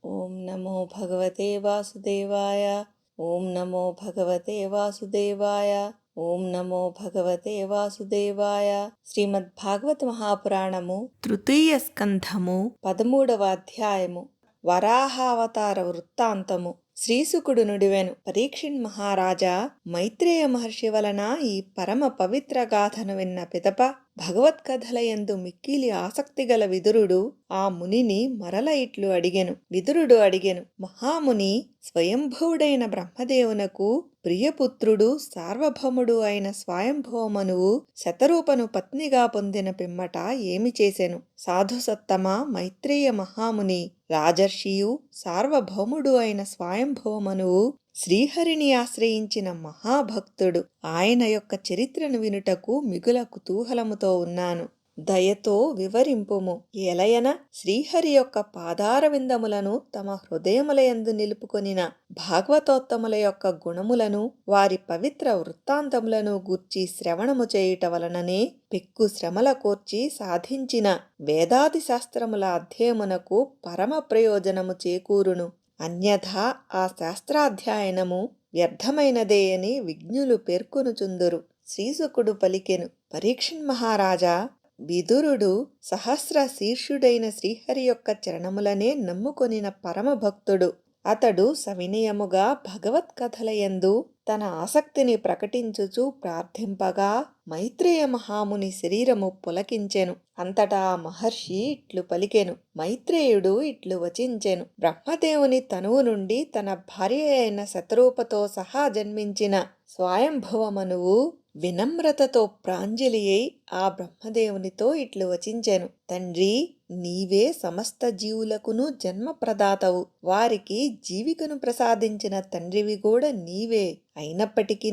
ఓం నమో భగవతే వాసుదేవాయ. ఓం నమో భగవతే వాసుదేవాయ. ఓం నమో భగవతే వాసుదేవాయ. శ్రీమద్భాగవత మహాపురాణము తృతీయ స్కంధము 13వ అధ్యాయము. వరాహావతార వృత్తాంతము. శ్రీశుకుడు నుడివెను, పరీక్షిన్ మహారాజా, మైత్రేయ మహర్షి వలన ఈ పరమ పవిత్ర గాథను విన్న పిదప భగవత్కథలయందు మిక్కిలి ఆసక్తిగల విదురుడు ఆ మునిని మరల ఇట్లు అడిగెను. విదురుడు అడిగెను, మహాముని, స్వయంభువుడైన బ్రహ్మదేవునకు ప్రియపుత్రుడు సార్వభౌముడు అయిన స్వయంభవమనువు శతరూపను పత్నిగా పొందిన పిమ్మట ఏమి చేసెను? సాధుసత్తమ మైత్రేయ మహాముని, రాజర్షియు సార్వభౌముడు అయిన స్వయంభవమనువు శ్రీహరిని ఆశ్రయించిన మహాభక్తుడు. ఆయన యొక్క చరిత్రను వినుటకు మిగుల కుతూహలముతో ఉన్నాను. దయతో వివరింపుము. ఎలయన శ్రీహరి యొక్క పాదారవిందములను తమ హృదయములయందు నిలుపుకొనిన భాగవతోత్తముల యొక్క గుణములను, వారి పవిత్ర వృత్తాంతములను గూర్చి శ్రవణము చేయుట వలననే పెక్కు శ్రమల కోర్చి సాధించిన వేదాది శాస్త్రముల అధ్యయమునకు పరమ ప్రయోజనము చేకూరును. అన్యథా ఆ శాస్త్రాధ్యయనము వ్యర్థమైనదే అని విజ్ఞులు పేర్కొనుచుందురు. శ్రీశుకుడు పలికెను, పరీక్షిన్ మహారాజా, విదురుడు సహస్ర శీర్షుడైన శ్రీహరి యొక్క చరణములనే నమ్ముకొనిన పరమభక్తుడు. అతడు సవినయముగా భగవత్కథలయందు తన ఆసక్తిని ప్రకటించుచు ప్రార్థింపగా మైత్రేయ మహాముని శరీరము పులకించెను. అంతటా మహర్షి ఇట్లు పలికెను. మైత్రేయుడు ఇట్లు వచించెను, బ్రహ్మదేవుని తనువు నుండి తన భార్య అయిన శతరూపతో సహా జన్మించిన స్వయంభవమనువు వినమ్రతతో ప్రాంజలి అయి ఆ బ్రహ్మదేవునితో ఇట్లు వచించెను. తండ్రి, నీవే సమస్త జీవులకును జన్మప్రదాతవు. వారికి జీవికను ప్రసాదించిన తండ్రివి కూడా నీవే. అయినప్పటికీ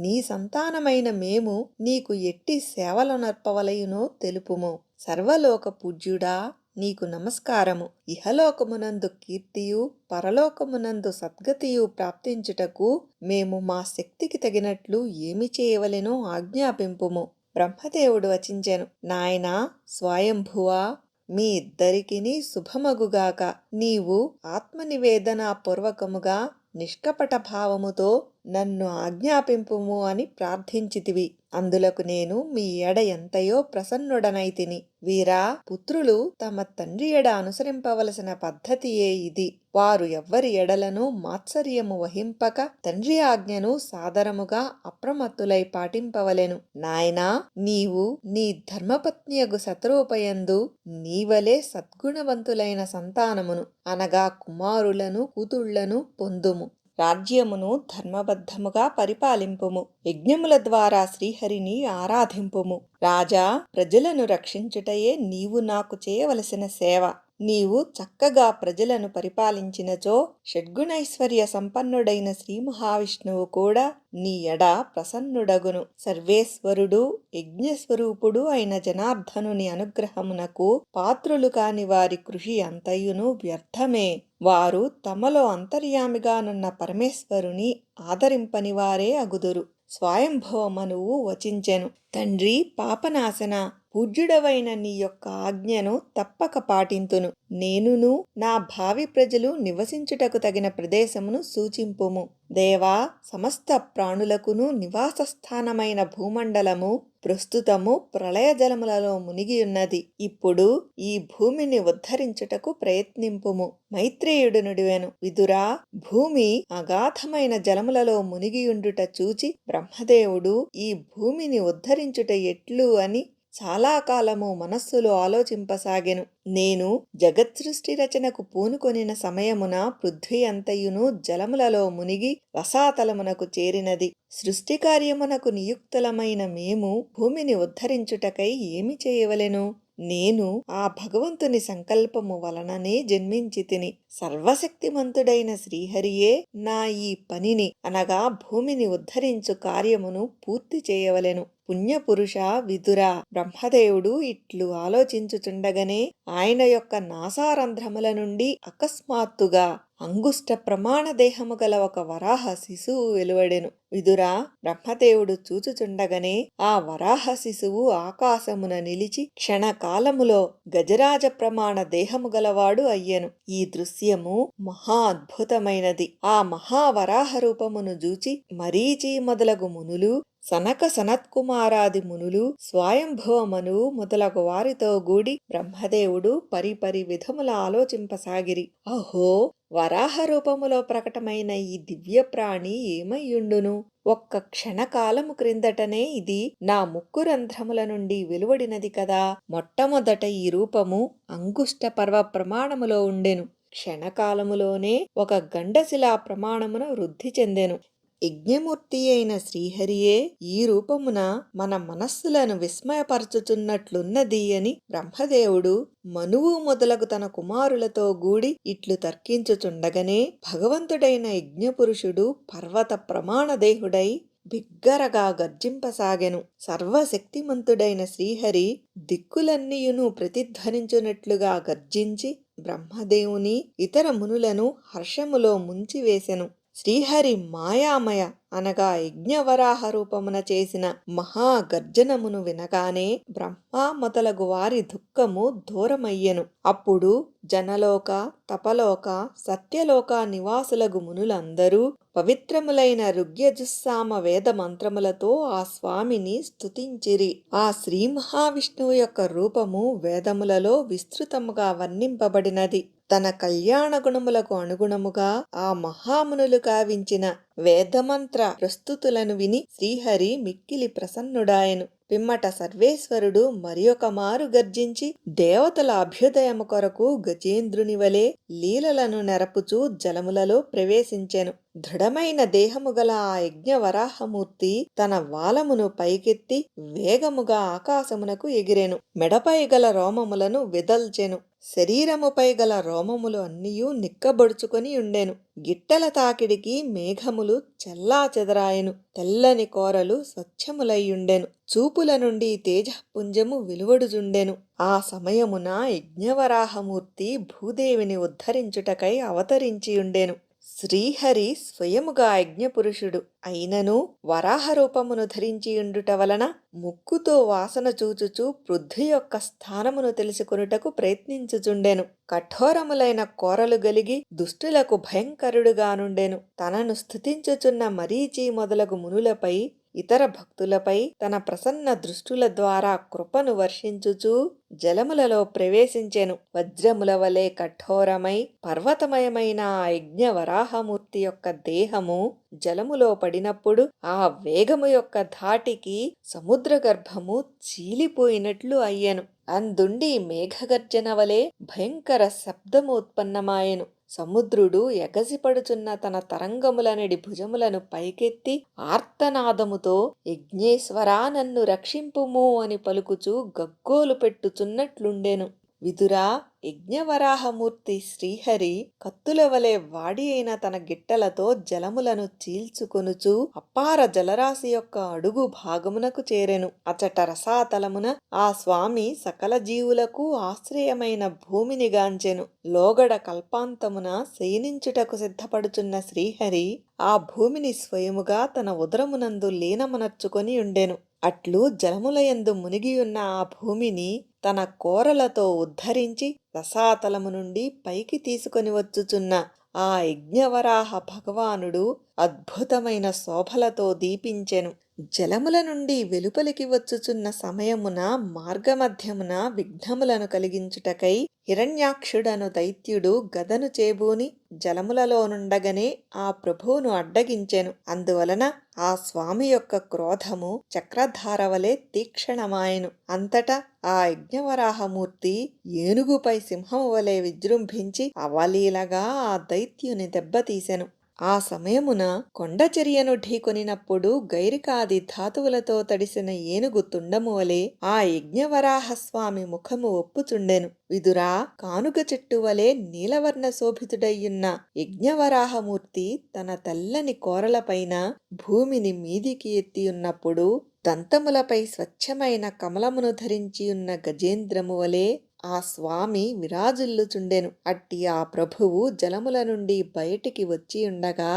నీ సంతానమైన మేము నీకు ఎట్టి సేవలనర్పవలయునో తెలుపుము. సర్వలోక పూజ్యుడా, నీకు నమస్కారము. ఇహలోకమునందు కీర్తియు పరలోకమునందు సద్గతియు ప్రాప్తించుటకు మేము మా శక్తికి తగినట్లు ఏమి చేయవలెనో ఆజ్ఞాపింపుము. బ్రహ్మదేవుడు వచించెను, నాయనా స్వయంభువా, మీ ఇద్దరికిని శుభమగుగాక. నీవు ఆత్మనివేదనా పూర్వకముగా నిష్కపట భావముతో నన్ను ఆజ్ఞాపింపుము అని ప్రార్థించితివి. అందులకు నేను మీ ఎడ ఎంతయో ప్రసన్నుడనైతిని. వీరా, పుత్రులు తమ తండ్రి ఎడ అనుసరింపవలసిన పద్ధతియే ఇది. వారు ఎవ్వరి ఎడలను మాత్సర్యము వహింపక తండ్రి ఆజ్ఞను సాదరముగా అప్రమత్తులై పాటింపవలెను. నాయనా, నీవు నీ ధర్మపత్నియగు శతరూపయందు నీవలే సద్గుణవంతులైన సంతానమును అనగా కుమారులను కూతుళ్లను పొందుము. రాజ్యమును ధర్మబద్ధముగా పరిపాలింపుము. యజ్ఞముల ద్వారా శ్రీహరిని ఆరాధింపుము. రాజా, ప్రజలను రక్షించుటయే నీవు నాకు చేయవలసిన సేవ. నీవు చక్కగా ప్రజలను పరిపాలించినచో షడ్గుణైశ్వర్య సంపన్నుడైన శ్రీ మహావిష్ణువు కూడా నీ ఎడ ప్రసన్నుడగును. సర్వేశ్వరుడు యజ్ఞస్వరూపుడు అయిన జనార్దనుని అనుగ్రహమునకు పాత్రులు కాని వారి కృషి అంతయును వ్యర్థమే. వారు తమలో అంతర్యామిగానున్న పరమేశ్వరుని ఆదరింపని వారే అగుదురు. స్వయంభవమనువు వచించెను, తండ్రి పాపనాశన, పూజ్యుడవైన నీ యొక్క ఆజ్ఞను తప్పక పాటింతును. నేనును నా భావి ప్రజలు నివసించుటకు తగిన ప్రదేశమును సూచింపుము. దేవా, సమస్త ప్రాణులకును నివాస స్థానమైన భూమండలము ప్రస్తుతము ప్రళయ జలములలో మునిగియున్నది. ఇప్పుడు ఈ భూమిని ఉద్ధరించుటకు ప్రయత్నింపుము. మైత్రేయుడు నుడివెను, విదురా, భూమి అగాధమైన జలములలో మునిగియుండుట చూచి బ్రహ్మదేవుడు ఈ భూమిని ఉద్ధరించుట ఎట్లు అని చాలా కాలము మనస్సులో ఆలోచింపసాగెను. నేను జగత్సృష్టి రచనకు పూనుకొనిన సమయమున పృథ్వీ అంతయును జలములలో మునిగి రసాతలమునకు చేరినది. సృష్టి కార్యమునకు నియుక్తులమైన మేము భూమిని ఉద్ధరించుటకై ఏమి చేయవలెను? నేను ఆ భగవంతుని సంకల్పము వలననే జన్మించితిని. సర్వశక్తిమంతుడైన శ్రీహరియే నా ఈ పనిని అనగా భూమిని ఉద్ధరించు కార్యమును పూర్తి చేయవలెను. పుణ్యపురుష విదుర. బ్రహ్మదేవుడు ఇట్లు ఆలోచించుచుండగనే ఆయన యొక్క నాసారంధ్రముల నుండి అకస్మాత్తుగా అంగుష్ట ప్రమాణ దేహము గల ఒక వరాహ శిశువు వెలువడెను. విదురా, బ్రహ్మదేవుడు చూచుచుండగనే ఆ వరాహ శిశువు ఆకాశమున నిలిచి క్షణకాలములో గజరాజ ప్రమాణ దేహము గలవాడు అయ్యెను. ఈ దృశ్యము మహా అద్భుతమైనది. ఆ మహావరాహ రూపమును జూచి మరీచి మొదలగు మునులు, సనక సనత్కుమారాది మునులు, స్వయంభువమను మొదలగు వారితో గూడి బ్రహ్మదేవుడు పరిపరి విధముల ఆలోచింపసాగిరి. అహో, వరాహ రూపములో ప్రకటమైన ఈ దివ్య ప్రాణి ఏమయ్యుండును? ఒక్క క్షణకాలము క్రిందటనే ఇది నా ముక్కు రంధ్రముల నుండి వెలువడినది కదా. మొట్టమొదట ఈ రూపము అంగుష్ట పర్వ ప్రమాణములో ఉండెను. క్షణకాలములోనే ఒక గండశిలా ప్రమాణమున వృద్ధి చెందెను. యజ్ఞమూర్తి అయిన శ్రీహరియే ఈ రూపమున మన మనస్సులను విస్మయపరచుచున్నట్లున్నది అని బ్రహ్మదేవుడు మనువు మొదలగు తన కుమారులతో గూడి ఇట్లు తర్కించుచుండగనే భగవంతుడైన యజ్ఞపురుషుడు పర్వత ప్రమాణదేహుడై బిగ్గరగా గర్జింపసాగెను. సర్వశక్తిమంతుడైన శ్రీహరి దిక్కులన్నీయును ప్రతిధ్వనించునట్లుగా గర్జించి బ్రహ్మదేవుని ఇతర మునులను హర్షములో ముంచివేసెను. శ్రీహరి మాయామయ అనగా యజ్ఞవరాహ రూపమున చేసిన మహాగర్జనమును వినగానే బ్రహ్మ మొదలగు వారి దుఃఖము దూరమయ్యెను. అప్పుడు జనలోక, తపలోక, సత్యలోక నివాసులగు మునులందరూ పవిత్రములైన ఋగ్యజుస్సామ వేద మంత్రములతో ఆ స్వామిని స్తుతించిరి. ఆ శ్రీ మహావిష్ణువు యొక్క రూపము వేదములలో విస్తృతముగా వర్ణింపబడినది. తన కళ్యాణ గుణములకు అనుగుణముగా ఆ మహామునులు కావించిన వేదమంత్ర ప్రస్తుతులను విని శ్రీహరి మిక్కిలి ప్రసన్నుడాయెను. పిమ్మట సర్వేశ్వరుడు మరియొక మారు గర్జించి దేవతల అభ్యుదయము కొరకు గజేంద్రుని వలె లీలలను నెరపుచూ జలములలో ప్రవేశించెను. దృఢమైన దేహము గల ఆ యజ్ఞవరాహమూర్తి తన వాలమును పైకెత్తి వేగముగా ఆకాశమునకు ఎగిరెను. మెడపై గల రోమములను విదల్చెను. శరీరముపై గల రోమములు అన్నియూ నిక్కబొడుచుకొని ఉండెను. గిట్టల తాకిడికి మేఘములు చెల్లా చెదరాయెను. తెల్లని కోరలు స్వచ్ఛములయ్యుండెను. చూపుల నుండి తేజపుంజము వెలువడుచుండెను. ఆ సమయమున యజ్ఞవరాహమూర్తి భూదేవిని ఉద్ధరించుటకై అవతరించియుండెను. శ్రీహరి స్వయముగా యజ్ఞపురుషుడు అయినను వరాహ రూపమును ధరించియుండుట వలన ముక్కుతో వాసన చూచుచూ పృథ్వీ యొక్క స్థానమును తెలుసుకొనుటకు ప్రయత్నించుచుండెను. కఠోరములైన కోరలు గలిగి దుష్టులకు భయంకరుడుగా నుండెను. తనను స్తుతించుచున్న మరీచి మొదలగు మునులపై, ఇతర భక్తులపై తన ప్రసన్న దృష్టుల ద్వారా కృపను వర్షించుచూ జలములలో ప్రవేశించెను. వజ్రముల వలె కఠోరమై పర్వతమయమైన ఆ యజ్ఞ వరాహమూర్తి యొక్క దేహము జలములో పడినప్పుడు ఆ వేగము యొక్క ధాటికి సముద్ర గర్భము చీలిపోయినట్లు అయ్యెను. అందుండి మేఘగర్జన వలె భయంకర శబ్దము ఉత్పన్నమాయెను. సముద్రుడు ఎగసిపడుచున్న తన తరంగములనడి భుజములను పైకెత్తి ఆర్తనాదముతో యజ్ఞేశ్వరా నన్ను రక్షింపుము అని పలుకుచూ గగ్గోలు పెట్టుచున్నట్లుండెను. విదురా, యజ్ఞవరాహమూర్తి శ్రీహరి కత్తుల వలె వాడి అయిన తన గిట్టలతో జలములను చీల్చుకొనుచు అపార జలరాశి యొక్క అడుగు భాగమునకు చేరెను. అచట రసాతలమున ఆ స్వామి సకల జీవులకు ఆశ్రయమైన భూమిని గాంచెను. లోగడ కల్పాంతమున శయనించుటకు సిద్ధపడుచున్న శ్రీహరి ఆ భూమిని స్వయముగా తన ఉదరమునందు లీనమునర్చుకొని ఉండెను. అట్లు జలములయందు మునిగియున్న ఆ భూమిని తన కోరలతో ఉద్ధరించి రసాతలము నుండి పైకి తీసుకొని వచ్చుచున్న ఆ యజ్ఞవరాహ భగవానుడు అద్భుతమైన శోభలతో దీపించెను. జలముల నుండి వెలుపలికి వచ్చుచున్న సమయమున మార్గమధ్యమున విఘ్నములను కలిగించుటకై హిరణ్యాక్షుడను దైత్యుడు గదను చేబూని జలములలో నుండగనే ఆ ప్రభువును అడ్డగించెను. అందువలన ఆ స్వామి యొక్క క్రోధము చక్రధార వలె తీక్షణమాయెను. అంతటా ఆ యజ్ఞవరాహమూర్తి ఏనుగుపై సింహము వలె విజృంభించి అవలీలగా ఆ దైత్యుని దెబ్బతీసెను. ఆ సమయమున కొండచర్యను ఢీకొనినప్పుడు గైరికాది ధాతువులతో తడిసిన ఏనుగు తుండము వలె ఆ యజ్ఞవరాహస్వామి ముఖము ఒప్పుచుండెను. విదురా, కానుగ చెట్టు వలె నీలవర్ణ శోభితుడయ్యున్న యజ్ఞవరాహమూర్తి తన తెల్లని కోరలపైన భూమిని మీదికి ఎత్తియున్నప్పుడు దంతములపై స్వచ్ఛమైన కమలమును ధరించియున్న గజేంద్రము వలె ఆ స్వామి విరాజిల్లుచుండెను. అట్టి ఆ ప్రభువు జలముల నుండి బయటికి వచ్చియుండగా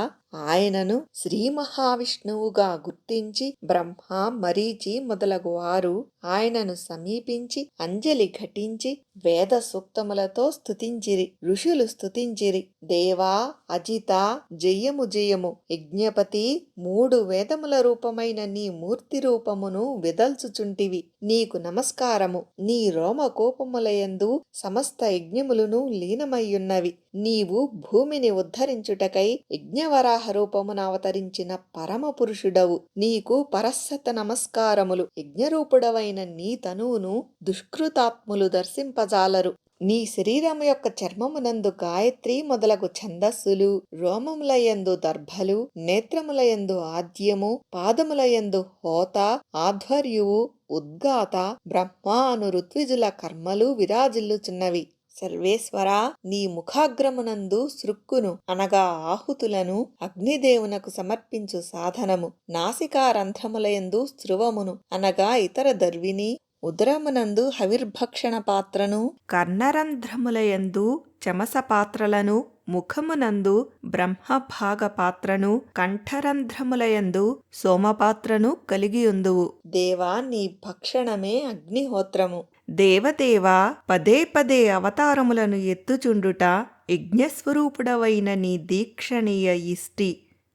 ఆయనను శ్రీ మహావిష్ణువుగా గుర్తించి బ్రహ్మ, మరీచి మొదలగు వారు ఆయనను సమీపించి అంజలి ఘటించి వేద సూక్తములతో స్తుతించిరి. ఋషులు స్తుతించిరి. దేవా అజిత జయము జయము, యజ్ఞపతి, 3 వేదముల రూపమైన నీ మూర్తి రూపమును విదల్చుచుంటివి. నీకు నమస్కారము. నీ రోమకోపములయందు సమస్త యజ్ఞములను లీనమయ్యున్నవి. నీవు భూమిని ఉద్ధరించుటకై యజ్ఞవరాహ రూపమున అవతరించిన పరమ పురుషుడవు. నీకు పరస్సత నమస్కారములు. యజ్ఞరూపుడవైన నీ తనువును దుష్కృతాత్ములు దర్శింపజాలరు. నీ శరీరము యొక్క చర్మమునందు గాయత్రి మొదలగు ఛందస్సులు, రోమములయందు దర్భలు, నేత్రములయందు ఆద్యము, పాదములయందు హోత, ఆధ్వర్యువు, ఉద్గాత, బ్రహ్మ అను ఋత్విజుల కర్మలు విరాజిల్లుచున్నవి. సర్వేశ్వరా, నీ ముఖాగ్రమునందు సృక్కును అనగా ఆహుతులను అగ్నిదేవునకు సమర్పించు సాధనము, నాసికారంధ్రములయందు స్రువమును అనగా ఇతర దర్విని, ఉదరమునందు హవిర్భక్షణ పాత్రను, కర్ణరంధ్రములయందు చమస పాత్రలను, ముఖమునందు బ్రహ్మభాగ పాత్రను, కంఠరంధ్రములయందు సోమపాత్రను కలిగియుందువు. దేవా, నీ భక్షణమే అగ్నిహోత్రము. దేవదేవా, పదే పదే అవతారములను ఎత్తుచుండుట యజ్ఞస్వరూపుడవైన నీ దీక్షణీయ ఇష్టి.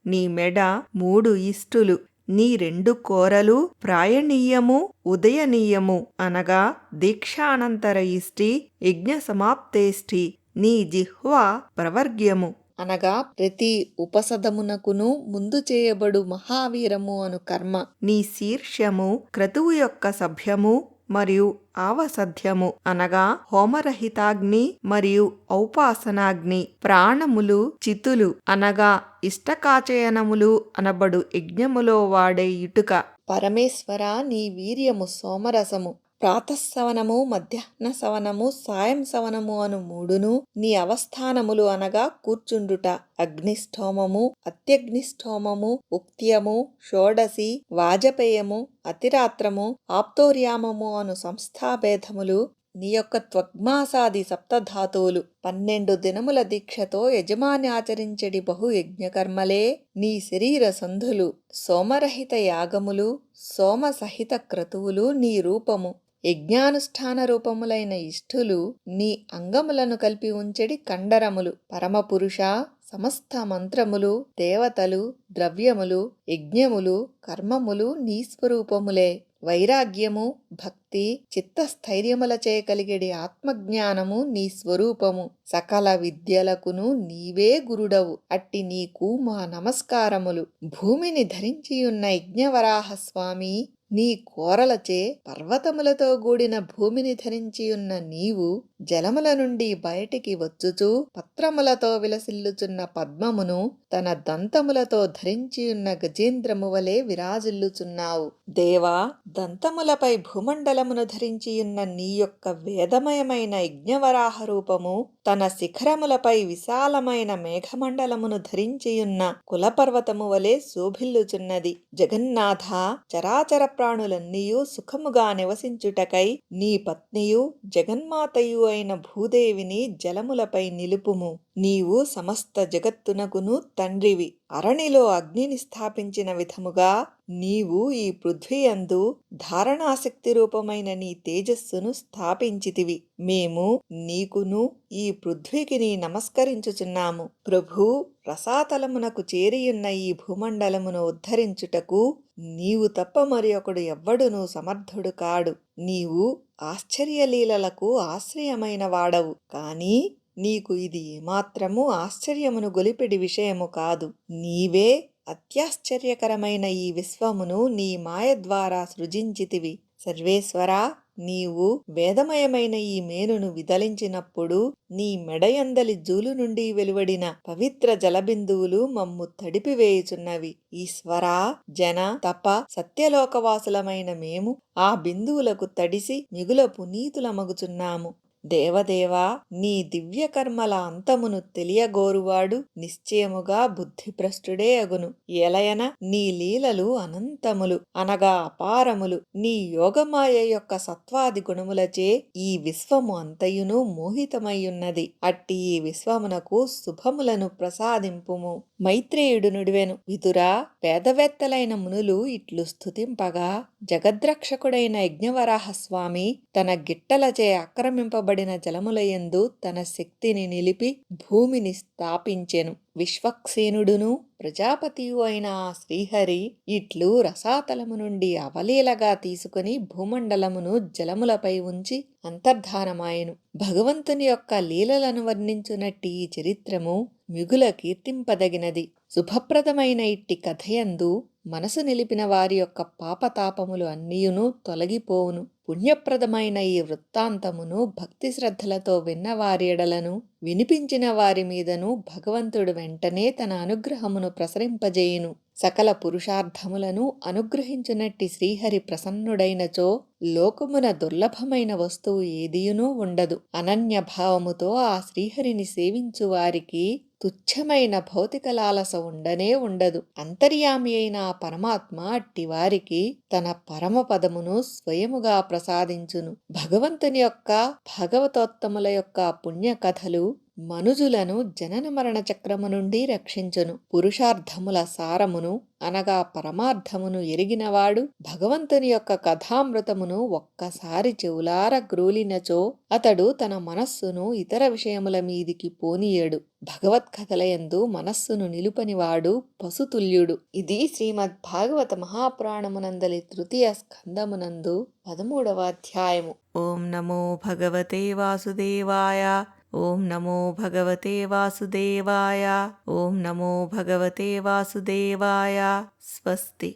నీ మెడ 3 ఇష్టులు, నీ 2 కోరలు ప్రాయణీయము, ఉదయనీయము అనగా దీక్షానంతర ఇష్టి, యజ్ఞ సమాప్తేష్టి. నీ జిహ్వ ప్రవర్గ్యము అనగా ప్రతి ఉపసదమునకును ముందు చేయబడు మహావీరము అను కర్మ. నీ శీర్షము క్రతువు యొక్క సభ్యము మరియు ఆవసధ్యము అనగా హోమరహితాగ్ని మరియు ఔపాసనాగ్ని. ప్రాణములు చితులు అనగా ఇష్టకాచయనములు అనబడు యజ్ఞములో వాడే ఇటుక. పరమేశ్వర, నీ వీర్యము సోమరసము. ప్రాతఃసవనము, మధ్యాహ్న సవనము, సాయం సవనము అను 3ను నీ అవస్థానములు అనగా కూర్చుండుట. అగ్నిష్టోమము, అత్యగ్నిష్టోమము, ఉక్త్యము, షోడసి, వాజపేయము, అతిరాత్రము, ఆప్తోర్యామము అను సంస్థాభేదములు నీ యొక్క త్వగ్మాసాది సప్తధాతువులు. 12 దినముల దీక్షతో యజమాని ఆచరించడి బహు యజ్ఞకర్మలే నీ శరీర సంధులు. సోమరహిత యాగములు, సోమసహిత క్రతువులు నీ రూపము. యజ్ఞానుష్ఠాన రూపములైన ఇష్టులు నీ అంగములను కలిపి ఉంచెడి కండరములు. పరమపురుష, సమస్త మంత్రములు, దేవతలు, ద్రవ్యములు, యజ్ఞములు, కర్మములు నీ స్వరూపములే. వైరాగ్యము, భక్తి, చిత్తస్థైర్యములచే కలిగేడి ఆత్మజ్ఞానము నీ స్వరూపము. సకల విద్యలకును నీవే గురుడవు. అట్టి నీకు మా నమస్కారములు. భూమిని ధరించియున్న యజ్ఞవరాహస్వామి, నీ కోరలచే పర్వతములతో కూడిన భూమిని ధరించియున్న నీవు జలముల నుండి బయటికి వచ్చుచూ పత్రములతో విలసిల్లుచున్న పద్మమును తన దంతములతో ధరించియున్న గజేంద్రము వలె విరాజిల్లుచున్నావు. దేవా, దంతములపై భూమండలమును ధరించియున్న నీ యొక్క వేదమయమైన యజ్ఞవరాహ రూపము తన శిఖరములపై విశాలమైన మేఘమండలమును ధరించియున్న కులపర్వతము వలె శోభిల్లుచున్నది. జగన్నాథ, చరాచర ప్రాణులన్నీయు సుఖముగా నివసించుటకై నీ పత్నియు జగన్మాతయు అయిన భూదేవిని జలములపై నిలుపుము. నీవు సమస్త జగత్తునకును తండ్రివి. అరణిలో అగ్నిని స్థాపించిన విధముగా నీవు ఈ పృథ్వీయందు ధారణాశక్తి రూపమైన నీ తేజస్సును స్థాపించితివి. మేము నీకును ఈ పృథ్వీకి నమస్కరించుచున్నాము. ప్రభూ, రసాతలమునకు చేరియున్న ఈ భూమండలమును ఉద్ధరించుటకు నీవు తప్ప మరి ఒకడు ఎవ్వడునూ సమర్థుడు కాడు. నీవు ఆశ్చర్యలీలలకు ఆశ్రయమైన వాడవు. కాని నీకు ఇది ఏమాత్రము ఆశ్చర్యమును గొలిపెడి విషయము కాదు. నీవే అత్యాశ్చర్యకరమైన ఈ విశ్వమును నీ మాయ ద్వారా సృజించితివి. సర్వేశ్వరా, నీవు వేదమయమైన ఈ మేనును విదలించినప్పుడు నీ మెడయందలి జూలు నుండి వెలువడిన పవిత్ర జలబిందువులు మమ్ము తడిపివేయుచున్నవి. ఈశ్వరా, జన తప సత్యలోకవాసులమైన మేము ఆ బిందువులకు తడిసి మిగుల పునీతులమగుచున్నాము. దేవదేవా, నీ దివ్యకర్మల అంతమును తెలియగోరువాడు నిశ్చయముగా బుద్ధిభ్రష్టుడే అగును. ఎలయన నీ లీలలు అనంతములు అనగా అపారములు. నీ యోగమాయ యొక్క సత్వాది గుణములచే ఈ విశ్వము అంతయును మోహితమయ్యున్నది. అట్టి ఈ విశ్వమునకు శుభములను ప్రసాదింపుము. మైత్రేయుడు నుడివెను, విదురా, వేదవేత్తలైన మునులు ఇట్లు స్తుతింపగా, జగద్రక్షకుడైన యజ్ఞవరాహస్వామి తన గిట్టలచే ఆక్రమింపబడిన జలములయందు తన శక్తిని నిలిపి భూమిని స్థాపించెను. విశ్వక్సేనుడును ప్రజాపతియు అయిన ఆ శ్రీహరి ఇట్లు రసాతలము నుండి అవలీలగా తీసుకుని భూమండలమును జలములపై ఉంచి అంతర్ధానమాయెను. భగవంతుని యొక్క లీలలను వర్ణించునట్టి ఈ చరిత్రము మిగుల కీర్తింపదగినది. శుభప్రదమైన ఇట్టి కథయందు మనసు నిలిపిన వారి యొక్క పాపతాపములు అన్నీయును తొలగిపోవును. పుణ్యప్రదమైన ఈ వృత్తాంతమును భక్తి శ్రద్ధలతో విన్నవారి ఎడలను వినిపించిన వారి మీదను భగవంతుడు వెంటనే తన అనుగ్రహమును ప్రసరింపజేయును. సకల పురుషార్థములను అనుగ్రహించునట్టి శ్రీహరి ప్రసన్నుడైనచో లోకమున దుర్లభమైన వస్తువు ఏదియునూ ఉండదు. అనన్యభావముతో ఆ శ్రీహరిని సేవించు వారికి తుచ్చమైన భౌతిక లాలస ఉండనే ఉండదు. అంతర్యామి అయిన ఆ పరమాత్మ అట్టివారికి తన పరమపదమును స్వయముగా ప్రసాదించును. భగవంతుని యొక్క భాగవతోత్తముల యొక్క పుణ్యకథలు మనుజులను జనన మరణ చక్రము నుండి రక్షించును. పురుషార్థముల సారమును అనగా పరమార్థమును ఎరిగినవాడు భగవంతుని యొక్క కథామృతమును ఒక్కసారి చెవులార గ్రోలినచో అతడు తన మనస్సును ఇతర విషయముల మీదికి పోనీయడు. భగవత్కథలయందు మనస్సును నిలుపనివాడు పశుతుల్యుడు. ఇది శ్రీమద్ భాగవత మహాపురాణమునందలి తృతీయ స్కందమునందు 13వ అధ్యాయము. ఓం నమో భగవతే వాసుదేవాయ. ఓం నమో భగవతే వాసుదేవాయ. ఓం నమో భగవతే వాసుదేవాయ. స్వస్తి.